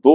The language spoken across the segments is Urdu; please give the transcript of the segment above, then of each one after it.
2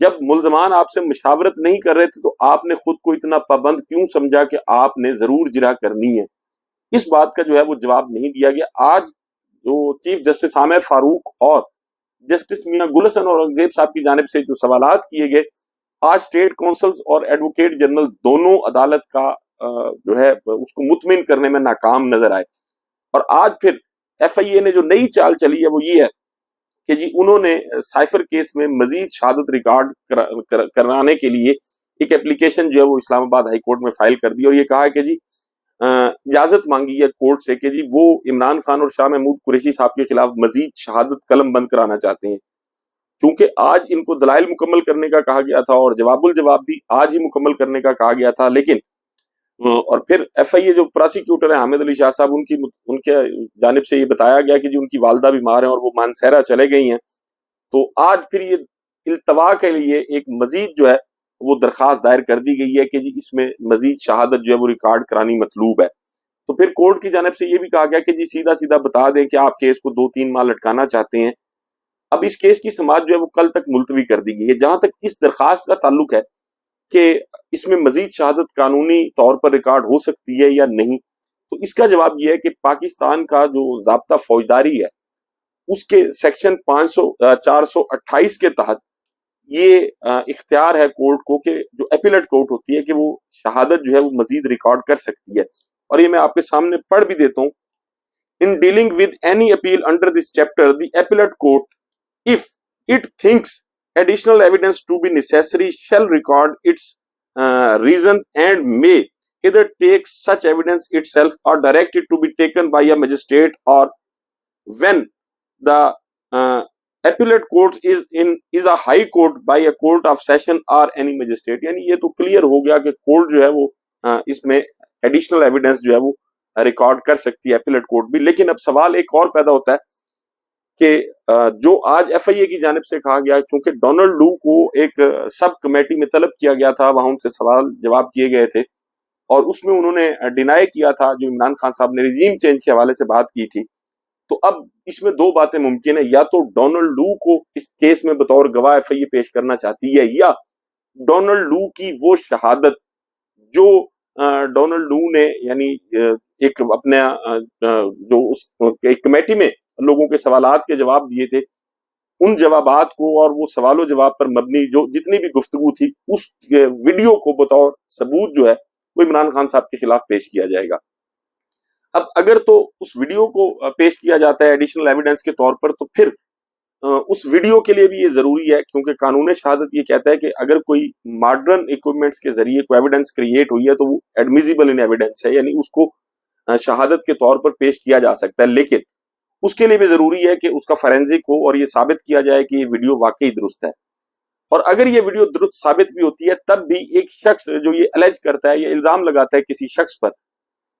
جب ملزمان آپ سے مشاورت نہیں کر رہے تھے تو آپ نے خود کو اتنا پابند کیوں سمجھا کہ آپ نے ضرور جرح کرنی ہے؟ اس بات کا جو ہے وہ جواب نہیں دیا گیا۔ آج جو چیف جسٹس عامر فاروق اور جسٹس میاں گل حسن اورنگزیب صاحب کی جانب سے جو سوالات کیے گئے، آج اسٹیٹ کونسلز اور ایڈوکیٹ جنرل دونوں عدالت کا جو ہے اس کو مطمئن کرنے میں ناکام نظر آئے۔ اور آج پھر ایف آئی اے نے جو نئی چال چلی ہے وہ یہ ہے کہ جی انہوں نے سائفر کیس میں مزید شہادت ریکارڈ کرانے کے لیے ایک اپلیکیشن جو ہے وہ اسلام آباد ہائی کورٹ میں فائل کر دی اور یہ کہا ہے کہ جی اجازت مانگی ہے کورٹ سے کہ جی وہ عمران خان اور شاہ محمود قریشی صاحب کے خلاف مزید شہادت قلم بند کرانا چاہتے ہیں، کیونکہ آج ان کو دلائل مکمل کرنے کا کہا گیا تھا اور جواب الجواب بھی آج ہی مکمل کرنے کا کہا گیا تھا، لیکن اور پھر ایف آئی اے جو پراسیکیوٹر ہیں حامد علی شاہ صاحب ان کے جانب سے یہ بتایا گیا کہ جو ان کی والدہ بیمار ہیں اور وہ مانسہرہ چلے گئی ہیں، تو آج پھر یہ التوا کے لیے ایک مزید جو ہے وہ درخواست دائر کر دی گئی ہے کہ جی اس میں مزید شہادت جو ہے وہ ریکارڈ کرانی مطلوب ہے۔ تو پھر کورٹ کی جانب سے یہ بھی کہا گیا کہ جی سیدھا سیدھا بتا دیں کہ آپ کیس کو 2-3 ماہ لٹکانا چاہتے ہیں۔ اب اس کیس کی سماعت جو ہے وہ کل تک ملتوی کر دی گئی ہے۔ جہاں تک اس درخواست کا تعلق ہے کہ اس میں مزید شہادت قانونی طور پر ریکارڈ ہو سکتی ہے یا نہیں، تو اس کا جواب یہ ہے کہ پاکستان کا جو ضابطہ فوجداری ہے اس کے سیکشن 428 کے تحت یہ اختیار ہے کورٹ کو کہ جو اپیلٹ کورٹ ہوتی ہے کہ وہ شہادت جو ہے وہ مزید ریکارڈ کر سکتی ہے، اور یہ میں آپ کے سامنے پڑھ بھی دیتا ہوں۔ In dealing with any appeal under this chapter, the appellate court, if it thinks additional evidence to be necessary, shall record its reasons and may either take such evidence itself or direct it to be taken by a magistrate, or when the appellate court is a high court by a court of session or any magistrate۔ یعنی یہ تو کلیئر ہو گیا کہ کورٹ جو ہے وہ اس میں ایڈیشنل ایویڈنس جو ہے وہ ریکارڈ کر سکتی ہے ایپیلیٹ کورٹ بھی۔ لیکن اب سوال ایک اور پیدا ہوتا ہے کہ جو آج ایف آئی اے کی جانب سے کہا گیا، چونکہ ڈونلڈ لو کو ایک سب کمیٹی میں طلب کیا گیا تھا، وہاں ان سے سوال جواب کیے گئے تھے اور اس میں انہوں نے ڈینائی کیا تھا جو عمران خان صاحب نے رجیم چینج کے حوالے سے بات کی تھی۔ تو اب اس میں دو باتیں ممکن ہیں، یا تو ڈونلڈ لو کو اس کیس میں بطور گواہ ایف آئی اے پیش کرنا چاہتی ہے، یا ڈونلڈ لو کی وہ شہادت جو ڈونلڈ لو نے یعنی ایک اپنا جو اس ایک کمیٹی میں لوگوں کے سوالات کے جواب دیے تھے، ان جوابات کو اور وہ سوال و جواب پر مبنی جو جتنی بھی گفتگو تھی اس ویڈیو کو بطور ثبوت جو ہے وہ عمران خان صاحب کے خلاف پیش کیا جائے گا۔ اب اگر تو اس ویڈیو کو پیش کیا جاتا ہے ایڈیشنل ایویڈنس کے طور پر، تو پھر اس ویڈیو کے لیے بھی یہ ضروری ہے، کیونکہ قانون شہادت یہ کہتا ہے کہ اگر کوئی ماڈرن ایکوپمنٹس کے ذریعے کوئی ایویڈنس کریٹ ہوئی ہے تو وہ ایڈمیزیبل ان ایویڈنس ہے، یعنی اس کو شہادت کے طور پر پیش کیا جا سکتا ہے، لیکن اس کے لیے بھی ضروری ہے کہ اس کا فورینزک ہو اور یہ ثابت کیا جائے کہ یہ ویڈیو واقعی درست ہے۔ اور اگر یہ ویڈیو درست ثابت بھی ہوتی ہے تب بھی ایک شخص جو یہ الیج کرتا ہے یا الزام لگاتا ہے کسی شخص پر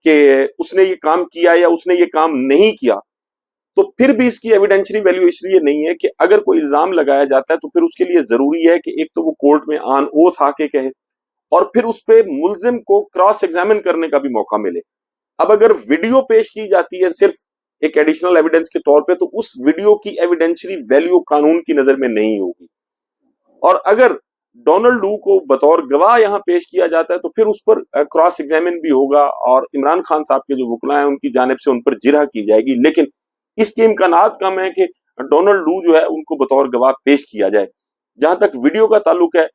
کہ اس نے یہ کام کیا یا اس نے یہ کام نہیں کیا، تو پھر بھی اس کی ایویڈینشری ویلیو اس لیے نہیں ہے کہ اگر کوئی الزام لگایا جاتا ہے تو پھر اس کے لیے ضروری ہے کہ ایک تو وہ کورٹ میں آن اوتھ آ کے کہے اور پھر اس پہ ملزم کو کراس ایگزامن کرنے کا بھی موقع ملے۔ اب اگر ویڈیو پیش کی جاتی ہے صرف ایک ایڈیشنل ایویڈنس کے طور پہ تو اس ویڈیو کی ایویڈینشری ویلیو قانون کی نظر میں نہیں ہوگی، اور اگر ڈونلڈ لو کو بطور گواہ یہاں پیش کیا جاتا ہے تو پھر اس پر کراس ایگزامن بھی ہوگا اور عمران خان صاحب کے جو وکلا ہیں ان کی جانب سے ان پر جرح کی جائے گی، لیکن اس کے امکانات کم ہیں کہ ڈونلڈ لو جو ہے ان کو بطور گواہ پیش کیا جائے۔ جہاں تک ویڈیو کا تعلق ہے،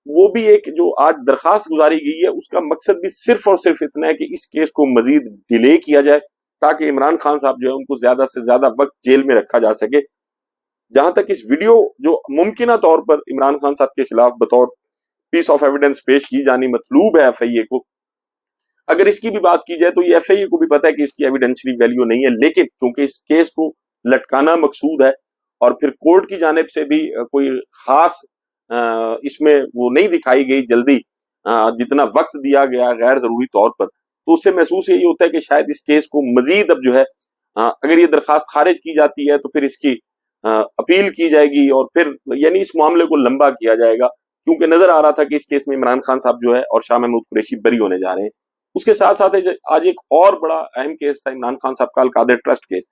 وہ بھی ایک جو آج درخواست گزاری گئی ہے اس کا مقصد بھی صرف اور صرف اتنا ہے کہ اس کیس کو مزید ڈیلے کیا جائے تاکہ عمران خان صاحب جو ہے ان کو زیادہ سے زیادہ وقت جیل میں رکھا جا سکے۔ جہاں تک اس ویڈیو جو ممکنہ طور پر عمران خان صاحب کے خلاف بطور پیس آف ایویڈنس پیش کی جانی مطلوب ہے ایف آئی اے کو، اگر اس کی بھی بات کی جائے تو یہ ایف آئی اے کو بھی پتا ہے کہ اس کی ایویڈینشری ویلیو نہیں ہے، لیکن چونکہ اس کیس کو لٹکانا مقصود ہے اور پھر کورٹ کی جانب سے بھی کوئی خاص اس میں وہ نہیں دکھائی گئی جلدی جتنا وقت دیا گیا غیر ضروری طور پر، تو اس سے محسوس یہی ہوتا ہے کہ شاید اس کیس کو مزید اب جو ہے اگر یہ درخواست خارج کی جاتی ہے تو پھر اس کی اپیل کی جائے گی اور پھر یعنی اس معاملے کو لمبا کیا جائے گا، کیونکہ نظر آ رہا تھا کہ اس کیس میں عمران خان صاحب جو ہے اور شاہ محمود قریشی بری ہونے جا رہے ہیں۔ اس کے ساتھ ساتھ آج ایک اور بڑا اہم کیس تھا عمران خان صاحب کا القادر ٹرسٹ کیس،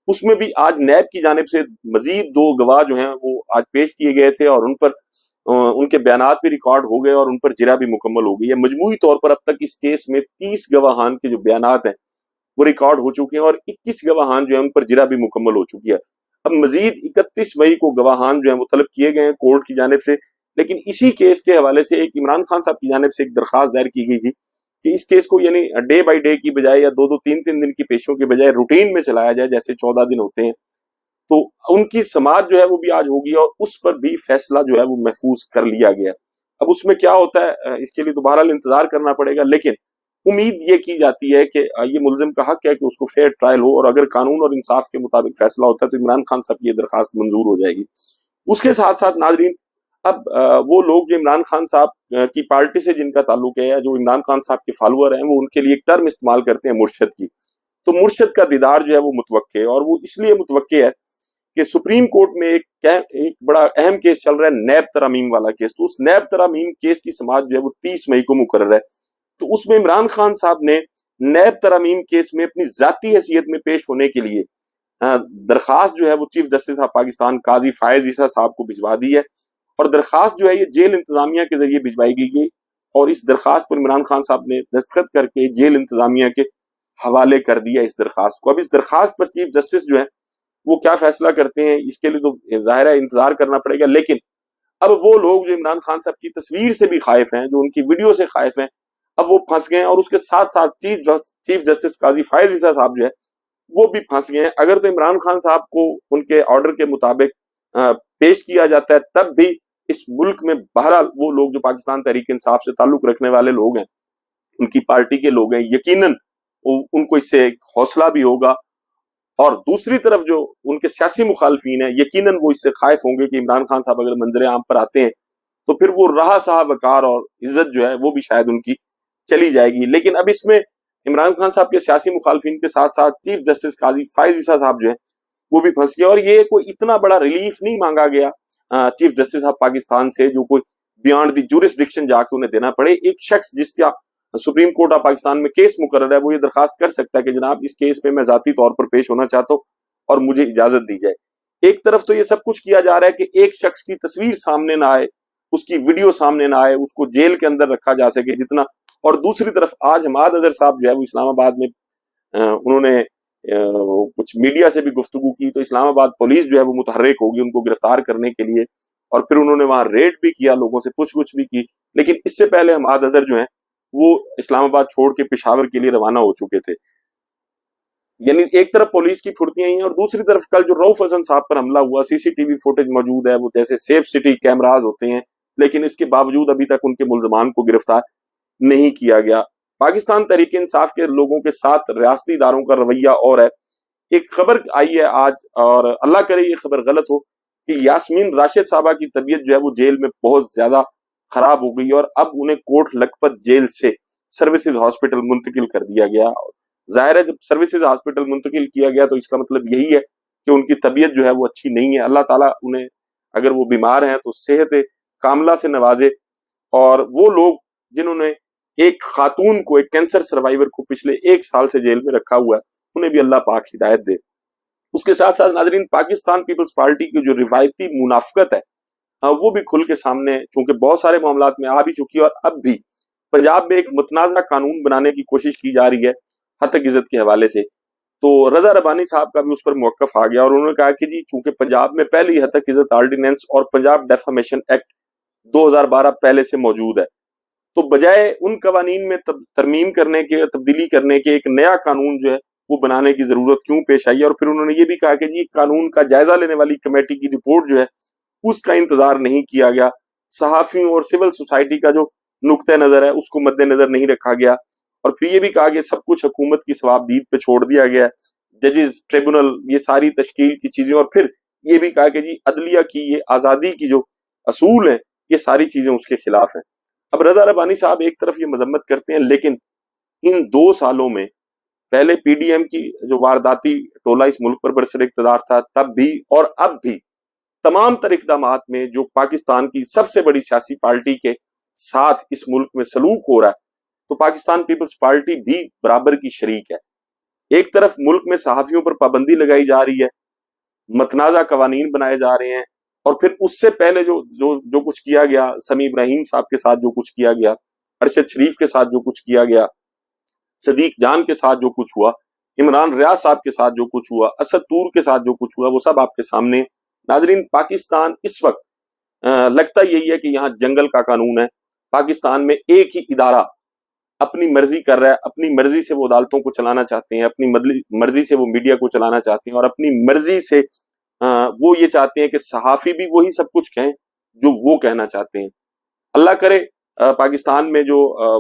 اس میں بھی آج نیب کی جانب سے مزید 2 گواہ جو ہیں وہ آج پیش کیے گئے تھے اور ان پر ان کے بیانات بھی ریکارڈ ہو گئے اور ان پر جرا بھی مکمل ہو گئی ہے. مجموعی طور پر اب تک اس کیس میں 30 گواہان کے جو بیانات ہیں وہ ریکارڈ ہو چکے ہیں اور 21 گواہان جو ہیں ان پر جرا بھی مکمل ہو چکی ہے. اب مزید 31 مئی کو گواہان جو ہیں وہ طلب کیے گئے ہیں کورٹ کی جانب سے. لیکن اسی کیس کے حوالے سے ایک عمران خان صاحب کی جانب سے ایک درخواست دائر کی گئی تھی کہ اس کیس کو یعنی ڈے بائی ڈے کی بجائے یا 2-3 دن کی پیشوں کے بجائے روٹین میں چلایا جائے جیسے 14 دن ہوتے ہیں. تو ان کی سماعت جو ہے وہ بھی آج ہوگی اور اس پر بھی فیصلہ جو ہے وہ محفوظ کر لیا گیا. اب اس میں کیا ہوتا ہے اس کے لیے تو بہرحال انتظار کرنا پڑے گا، لیکن امید یہ کی جاتی ہے کہ یہ ملزم کا حق ہے کہ اس کو فیئر ٹرائل ہو، اور اگر قانون اور انصاف کے مطابق فیصلہ ہوتا ہے تو عمران خان صاحب کی یہ درخواست منظور ہو جائے گی. اس کے ساتھ ساتھ ناظرین اب وہ لوگ جو عمران خان صاحب کی پارٹی سے جن کا تعلق ہے یا جو عمران خان صاحب کے فالوور ہیں وہ ان کے لیے ایک ٹرم استعمال کرتے ہیں مرشد کی. تو مرشد کا دیدار جو ہے وہ متوقع ہے، اور وہ اس لیے متوقع ہے کہ سپریم کورٹ میں ایک بڑا اہم کیس چل رہا ہے نیب ترامیم والا کیس. تو اس نیب ترامیم کیس کی سماعت جو ہے وہ 30 مئی کو مقرر ہے. تو اس میں عمران خان صاحب نے نیب ترامیم کیس میں اپنی ذاتی حیثیت میں پیش ہونے کے لیے درخواست جو ہے وہ چیف جسٹس آف پاکستان قاضی فائز عیسیٰ صاحب کو بھجوا دی ہے، اور درخواست جو ہے یہ جیل انتظامیہ کے ذریعے بھجوائی گئی، اور اس درخواست پر عمران خان صاحب نے دستخط کر کے جیل انتظامیہ کے حوالے کر دیا اس درخواست کو. اب اس درخواست پر چیف جسٹس جو ہے وہ کیا فیصلہ کرتے ہیں اس کے لیے تو ظاہر ہے انتظار کرنا پڑے گا. لیکن اب وہ لوگ جو عمران خان صاحب کی تصویر سے بھی خائف ہیں، جو ان کی ویڈیو سے خائف ہیں، اب وہ پھنس گئے ہیں، اور اس کے ساتھ ساتھ چیف جسٹس قاضی فائز عیسیٰ صاحب جو ہے وہ بھی پھنس گئے ہیں. اگر تو عمران خان صاحب کو ان کے آرڈر کے مطابق پیش کیا جاتا ہے تب بھی اس ملک میں بہرحال وہ لوگ جو پاکستان تحریک انصاف سے تعلق رکھنے والے لوگ ہیں، ان کی پارٹی کے لوگ ہیں، یقیناً ان کو اس سے ایک حوصلہ بھی ہوگا. اور دوسری طرف جو ان کے سیاسی مخالفین ہیں یقیناً وہ اس سے خائف ہوں گے کہ عمران خان صاحب اگر منظر عام پر آتے ہیں تو پھر وہ رہا صاحب وقار اور عزت جو ہے وہ بھی شاید ان کی چلی جائے گی. لیکن اب اس میں عمران خان صاحب کے سیاسی مخالفین کے ساتھ ساتھ چیف جسٹس قاضی فائز عیسیٰ صاحب جو ہیں وہ بھی پھنس گئے، اور یہ کوئی اتنا بڑا ریلیف نہیں مانگا گیا چیف جسٹس آف پاکستان سے جو کوئی بیانڈ دی جورسڈکشن جا کے انہیں دینا پڑے. ایک شخص جس کا سپریم کورٹ آف پاکستان میں کیس مقرر ہے وہ یہ درخواست کر سکتا ہے کہ جناب اس کیس میں ذاتی طور پر پیش ہونا چاہتا ہوں اور مجھے اجازت دی جائے. ایک طرف تو یہ سب کچھ کیا جا رہا ہے کہ ایک شخص کی تصویر سامنے نہ آئے، اس کی ویڈیو سامنے نہ آئے، اس کو جیل کے اندر رکھا جا سکے جتنا، اور دوسری طرف آج حماد اظہر صاحب جو ہے وہ اسلام آباد میں انہوں نے کچھ میڈیا سے بھی گفتگو کی، تو اسلام آباد پولیس جو ہے وہ متحرک ہوگی ان کو گرفتار کرنے کے لیے، اور پھر انہوں نے وہاں ریڈ بھی کیا، لوگوں سے پوچھ گچھ بھی کی. لیکن اس سے پہلے حماد اظہر جو ہیں وہ اسلام آباد چھوڑ کے پشاور کے لیے روانہ ہو چکے تھے. یعنی ایک طرف پولیس کی پھرتیاں ہیں، اور دوسری طرف کل جو رؤف حسن صاحب پر حملہ ہوا سی سی ٹی وی فوٹیج موجود ہے، وہ جیسے سیف سٹی کیمراز ہوتے ہیں، لیکن اس کے باوجود ابھی تک ان کے ملزمان کو گرفتار نہیں کیا گیا. پاکستان تحریک انصاف کے لوگوں کے ساتھ ریاستی اداروں کا رویہ اور ہے. ایک خبر آئی ہے آج، اور اللہ کرے یہ خبر غلط ہو، کہ یاسمین راشد صاحبہ کی طبیعت جو ہے وہ جیل میں بہت زیادہ خراب ہو گئی، اور اب انہیں کوٹ لکھپت جیل سے سروسز ہاسپٹل منتقل کر دیا گیا. ظاہر ہے جب سروسز ہاسپٹل منتقل کیا گیا تو اس کا مطلب یہی ہے کہ ان کی طبیعت جو ہے وہ اچھی نہیں ہے. اللہ تعالیٰ انہیں اگر وہ بیمار ہیں تو صحت کاملہ سے نوازے، اور وہ لوگ جنہوں نے ایک خاتون کو، ایک کینسر سروائیور کو پچھلے 1 سال سے جیل میں رکھا ہوا ہے، انہیں بھی اللہ پاک ہدایت دے. اس کے ساتھ ساتھ ناظرین پاکستان پیپلز پارٹی کی جو روایتی منافقت ہے وہ بھی کھل کے سامنے، چونکہ بہت سارے معاملات میں آ بھی چکی ہے، اور اب بھی پنجاب میں ایک متنازع قانون بنانے کی کوشش کی جا رہی ہے ہتک عزت کے حوالے سے. تو رضا ربانی صاحب کا بھی اس پر موقف آ گیا، اور انہوں نے کہا کہ جی چونکہ پنجاب میں پہلے ہی ہتک عزت آرڈیننس اور پنجاب ڈیفامیشن ایکٹ 2012 پہلے سے موجود ہے، تو بجائے ان قوانین میں ترمیم کرنے کے، تبدیلی کرنے کے، ایک نیا قانون جو ہے وہ بنانے کی ضرورت کیوں پیش آئی ہے. اور پھر انہوں نے یہ بھی کہا کہ جی قانون کا جائزہ لینے والی کمیٹی کی رپورٹ جو ہے اس کا انتظار نہیں کیا گیا، صحافیوں اور سول سوسائٹی کا جو نقطہ نظر ہے اس کو مد نظر نہیں رکھا گیا، اور پھر یہ بھی کہا کہ سب کچھ حکومت کی ثوابدید پہ چھوڑ دیا گیا، ججز، ٹریبونل، یہ ساری تشکیل کی چیزیں، اور پھر یہ بھی کہا کہ جی عدلیہ کی یہ آزادی کی جو اصول ہیں یہ ساری چیزیں اس کے خلاف ہیں. اب رضا ربانی صاحب ایک طرف یہ مذمت کرتے ہیں، لیکن ان 2 سالوں میں پہلے پی ڈی ایم کی جو وارداتی ٹولہ اس ملک پر برسر اقتدار تھا تب بھی اور اب بھی تمام تر اقدامات میں جو پاکستان کی سب سے بڑی سیاسی پارٹی کے ساتھ اس ملک میں سلوک ہو رہا ہے، تو پاکستان پیپلز پارٹی بھی برابر کی شریک ہے. ایک طرف ملک میں صحافیوں پر پابندی لگائی جا رہی ہے، متنازع قوانین بنائے جا رہے ہیں، اور پھر اس سے پہلے جو کچھ کیا گیا، سمیع ابراہیم صاحب کے ساتھ جو کچھ کیا گیا، ارشد شریف کے ساتھ جو کچھ کیا گیا، صدیق جان کے ساتھ جو کچھ ہوا، عمران ریاض صاحب کے ساتھ جو کچھ ہوا، اسد طور کے ساتھ جو کچھ ہوا، وہ سب آپ کے سامنے۔ ناظرین، پاکستان اس وقت لگتا یہی ہے کہ یہاں جنگل کا قانون ہے۔ پاکستان میں ایک ہی ادارہ اپنی مرضی کر رہا ہے، اپنی مرضی سے وہ عدالتوں کو چلانا چاہتے ہیں، اپنی مرضی سے وہ میڈیا کو چلانا چاہتے ہیں، اور اپنی مرضی سے وہ یہ چاہتے ہیں کہ صحافی بھی وہی سب کچھ کہیں جو وہ کہنا چاہتے ہیں۔ اللہ کرے پاکستان میں جو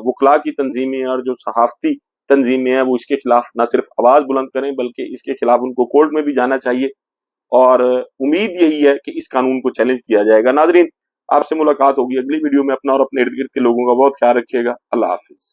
وکلاء کی تنظیمیں اور جو صحافتی تنظیمیں ہیں وہ اس کے خلاف نہ صرف آواز بلند کریں بلکہ اس کے خلاف ان کو کورٹ میں بھی جانا چاہیے، اور امید یہی ہے کہ اس قانون کو چیلنج کیا جائے گا۔ ناظرین، آپ سے ملاقات ہوگی اگلی ویڈیو میں۔ اپنا اور اپنے ارد گرد کے لوگوں کا بہت خیال رکھیے گا۔ اللہ حافظ۔